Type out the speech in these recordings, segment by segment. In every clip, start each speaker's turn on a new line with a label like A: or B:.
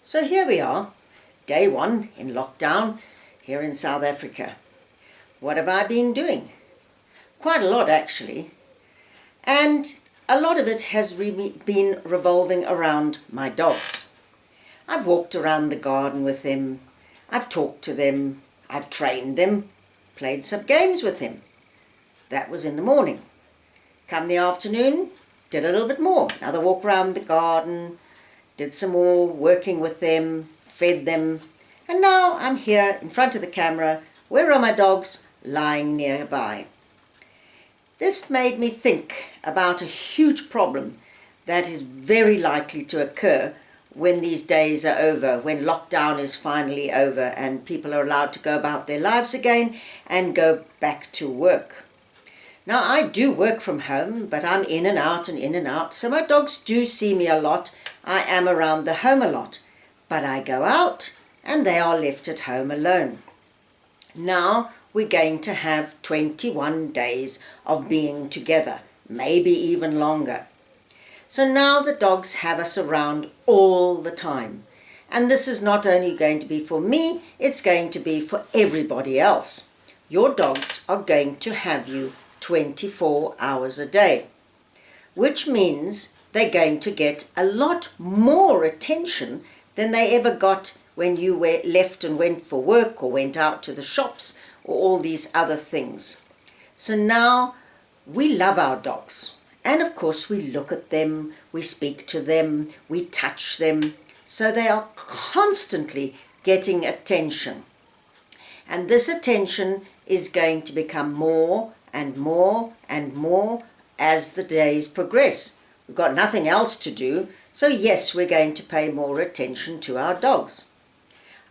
A: So here we are, day 1 in lockdown here in South Africa. What have I been doing? Quite a lot actually. And a lot of it has been revolving around my dogs. I've walked around the garden with them, I've talked to them, I've trained them, played some games with them. That was in the morning. Come the afternoon, did a little bit more. Another walk around the garden, did some more working with them, fed them. And now I'm here in front of the camera. Where are my dogs? Lying nearby. This made me think about a huge problem that is very likely to occur when these days are over, when lockdown is finally over and people are allowed to go about their lives again and go back to work. Now, I do work from home, but I'm in and out, so my dogs do see me a lot. I am around the home a lot, but I go out and they are left at home alone. Now we're going to have 21 days of being together, maybe even longer. So now the dogs have us around all the time. And this is not only going to be for me, it's going to be for everybody else. Your dogs are going to have you 24 hours a day, which means they're going to get a lot more attention than they ever got when you were left and went for work or went out to the shops or all these other things. So now we love our dogs. And of course we look at them, we speak to them, we touch them. So they are constantly getting attention. And this attention is going to become more and more and more as the days progress. We've got nothing else to do, so yes, we're going to pay more attention to our dogs.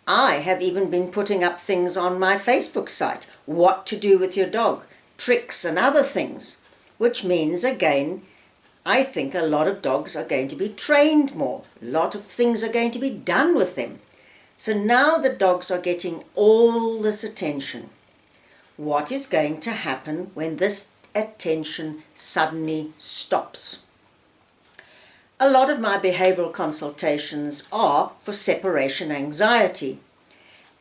A: I have even been putting up things on my Facebook site, what to do with your dog, tricks and other things, which means, again, I think a lot of dogs are going to be trained more. A lot of things are going to be done with them. So now the dogs are getting all this attention. What is going to happen when this attention suddenly stops? A lot of my behavioral consultations are for separation anxiety.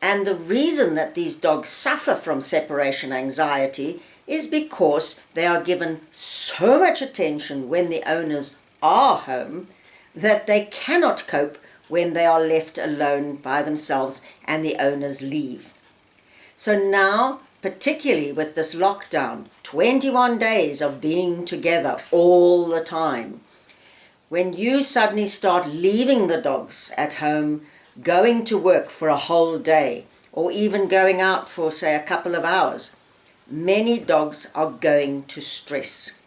A: And the reason that these dogs suffer from separation anxiety is because they are given so much attention when the owners are home that they cannot cope when they are left alone by themselves and the owners leave. So now, particularly with this lockdown, 21 days of being together all the time, when you suddenly start leaving the dogs at home, going to work for a whole day, or even going out for, say, a couple of hours, many dogs are going to stress.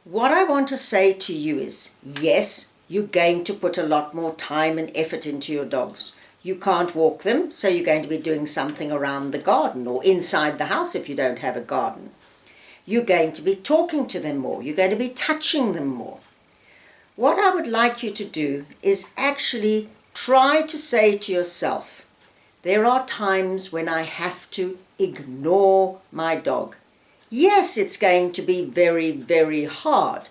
A: What I want to say to you is, yes, you're going to put a lot more time and effort into your dogs. You can't walk them, so you're going to be doing something around the garden or inside the house if you don't have a garden. You're going to be talking to them more. You're going to be touching them more. What I would like you to do is actually try to say to yourself, there are times when I have to ignore my dog. Yes, it's going to be very, very hard,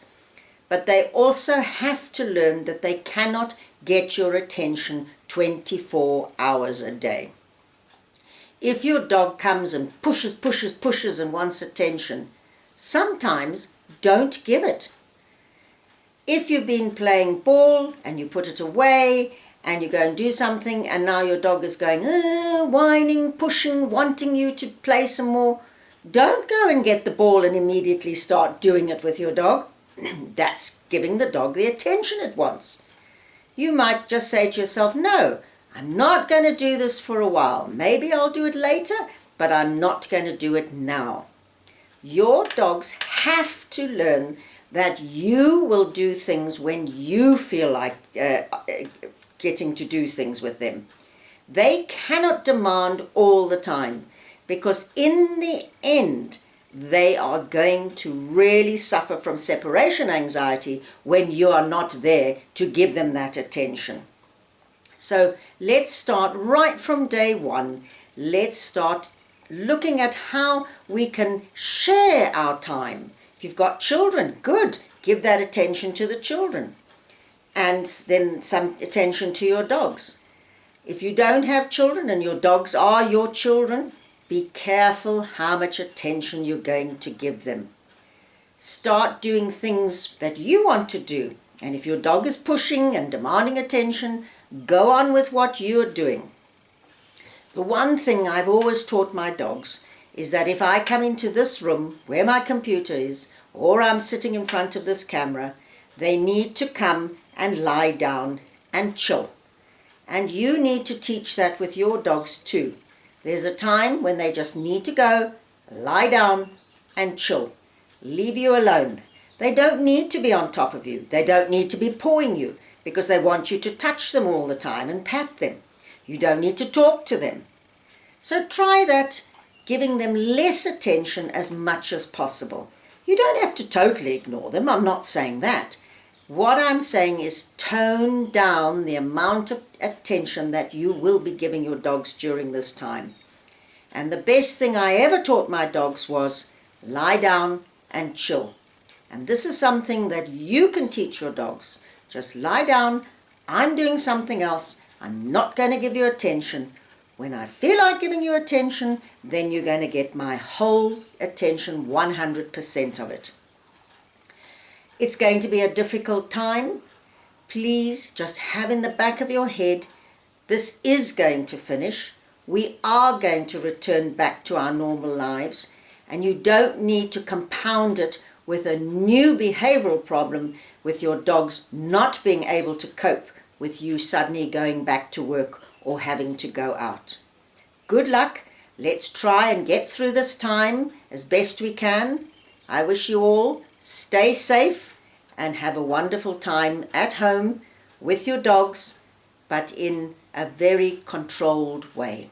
A: but they also have to learn that they cannot get your attention 24 hours a day. If your dog comes and pushes and wants attention, sometimes don't give it. If you've been playing ball and you put it away and you go and do something and now your dog is going, whining, pushing, wanting you to play some more, don't go and get the ball and immediately start doing it with your dog. That's giving the dog the attention it wants. You might just say to yourself, no, I'm not going to do this for a while. Maybe I'll do it later, but I'm not going to do it now. Your dogs have to learn that you will do things when you feel like getting to do things with them. They cannot demand all the time, because in the end, they are going to really suffer from separation anxiety when you are not there to give them that attention. So let's start right from day 1. Let's start looking at how we can share our time. If you've got children, good, give that attention to the children. and then some attention to your dogs. If you don't have children and your dogs are your children, be careful how much attention you're going to give them. Start doing things that you want to do. And if your dog is pushing and demanding attention, go on with what you're doing. The one thing I've always taught my dogs is that if I come into this room where my computer is, or I'm sitting in front of this camera, they need to come and lie down and chill. And you need to teach that with your dogs too. There's a time when they just need to go, lie down and chill. Leave you alone. They don't need to be on top of you. They don't need to be pawing you because they want you to touch them all the time and pat them. You don't need to talk to them. So try that, giving them less attention as much as possible. You don't have to totally ignore them. I'm not saying that. What I'm saying is tone down the amount of attention that you will be giving your dogs during this time. And the best thing I ever taught my dogs was lie down and chill. And this is something that you can teach your dogs. Just lie down. I'm doing something else. I'm not going to give you attention. When I feel like giving you attention, then you're going to get my whole attention, 100% of it. It's going to be a difficult time. Please just have in the back of your head, this is going to finish. We are going to return back to our normal lives, and you don't need to compound it with a new behavioral problem with your dogs not being able to cope with you suddenly going back to work or having to go out. Good luck. Let's try and get through this time as best we can. I wish you all stay safe and have a wonderful time at home with your dogs, but in a very controlled way.